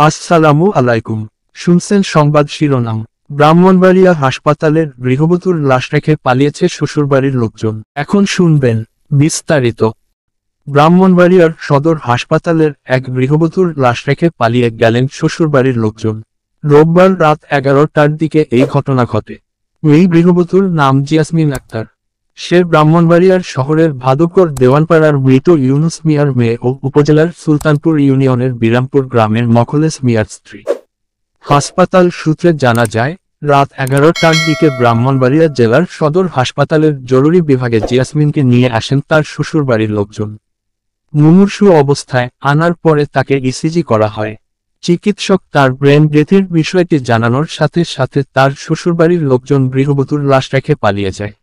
আসসালামু আলাইকুম। শুনছেন সংবাদ শিরোনাম। ব্রাহ্মণবাড়িয়া হাসপাতালের গৃহবধূর লাশ রেখে পালিয়েছে শ্বশুরবাড়ির লোকজন। এখন শুনবেন বিস্তারিত। ব্রাহ্মণবাড়িয়ার সদর হাসপাতালের এক গৃহবধূর লাশ রেখে পালিয়ে গেলেন শ্বশুরবাড়ির লোকজন। রোববার রাত 11টার দিকে এই ঘটনা ঘটে। এই গৃহবধূর নাম জিয়াসমিন আক্তার। সে ব্রাহ্মণবাড়িয়ার শহরের ভাদুকর দেওয়ানপাড়ার মৃত ইউনুস মিয়ার মেয়ে ও উপজেলার সুলতানপুর ইউনিয়নের বিরামপুর গ্রামের মখলেস মিয়ার স্ত্রী। হাসপাতাল সূত্রে জানা যায়, রাত 11টার দিকে ব্রাহ্মণবাড়িয়া জেলার সদর হাসপাতালের জরুরি বিভাগে জিয়াসমিনকে নিয়ে আসেন তার শ্বশুরবাড়ির লোকজন। মুমূর্ষু অবস্থায় আনার পরে তাকে ইসিজি করা হয়। চিকিৎসক তার ব্রেন ডেথের বিষয়টি জানানোর সাথে সাথে তার শ্বশুরবাড়ির লোকজন গৃহবধূর লাশ রেখে পালিয়ে যায়।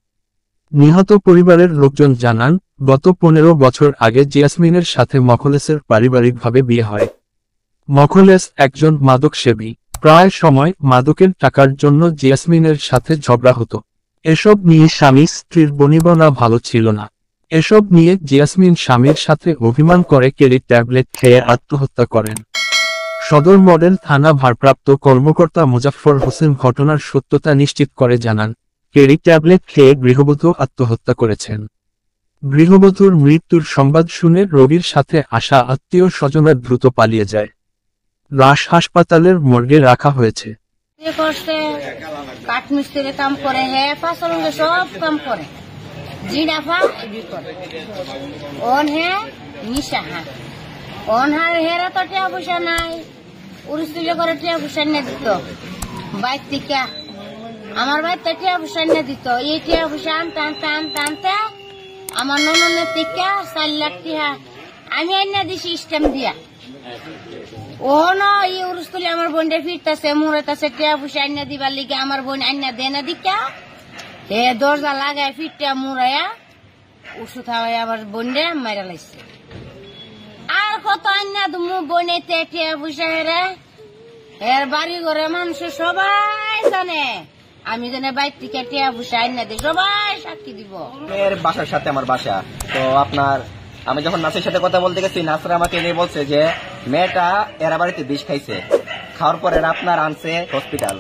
নিহত পরিবারের লোকজন জানান, গত 15 বছর আগে জিয়াসমিনের সাথে মখলেসের পারিবারিকভাবে বিয়ে হয়। মখলেস একজন মাদক সেবী। প্রায় সময় মাদকের টাকার জন্য জিয়াসমিনের সাথে ঝগড়া হতো। এসব নিয়ে স্বামী স্ত্রীর বনিবনা ভালো ছিল না। এসব নিয়ে জিয়াসমিন স্বামীর সাথে অভিমান করে কেরি ট্যাবলেট খেয়ে আত্মহত্যা করেন। সদর মডেল থানা ভারপ্রাপ্ত কর্মকর্তা মুজাফফর হোসেন ঘটনার সত্যতা নিশ্চিত করে জানান, কেরি ট্যাবলেট খেয়ে গৃহবধূ আত্মহত্যা করেছেন। গৃহবধূর মৃত্যুর সংবাদ শুনে রোগীর সাথে আসা আত্মীয় স্বজনরা দ্রুত পালিয়ে যায়। লাশ হাসপাতালের মর্গে রাখা হয়েছে। কাঠমিস্ত্রি কাম করে, হ্যাঁ পাশে সব কাম করে, জিনাফা ওন হ্যাঁ নিশা হ্যাঁ ওন হার হেরা তো টিয়া পয়সা নাই, উড়িয়ে করে টিয়া পয়সা নিয়ে দিত বাইক থেকে। আমার বাড়িতে টিয়া পয়সা নিয়ে দিত, এই টিয়া পয়সা আনতে আনতে আনতে আনতে আমার নননের থেকে 4 লাখ টিয়া আমি আনিয়ে দিছি স্ট্যাম্প দিয়া। ও না এই উড়িয়ে আমার বোনটা ফিরতেছে মুড়াইতেছে টিয়া পয়সা আনিয়ে দিবার লিগে। আমার বোন আনিয়া দেয় না দিকা এ দরজা লাগায় ফিরটা মুড়াইয়া ওষুধ খাওয়াই আমার বোনটা মারা লাগছে। আর কত আনিয়া তুমি বোনেতে টিয়া পয়সা হেরে এর বাড়ি ঘরে মানুষ সবাই জানে আমি জানে বাইক থেকে টিয়া পয়সা আনিয়া দিই, সবাই সাক্ষী দিব। মেয়ের বাসার সাথে আমার বাসা তো আপনার আমি যখন নাসের সাথে কথা বলতে গেছি, নাসরা আমাকে এনে বলছে যে মেয়েটা এরা বাড়িতে বিষ খাইছে, খাওয়ার পরে আপনার আনছে হসপিটাল।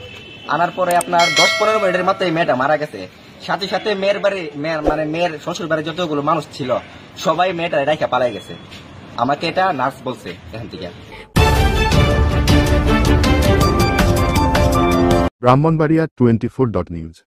আনার পরে আপনার 10-15 মিনিটের মাত্র মেয়েটা মারা গেছে। সাথে সাথে মেয়ের বাড়ি মানে মেয়ের শ্বশুর বাড়ির যতগুলো মানুষ ছিল সবাই মেয়েটা রাইখা পালাই গেছে। আমাকে এটা নার্স বলছে এখান থেকে। ব্রাহ্মণবাড়িয়া 24.news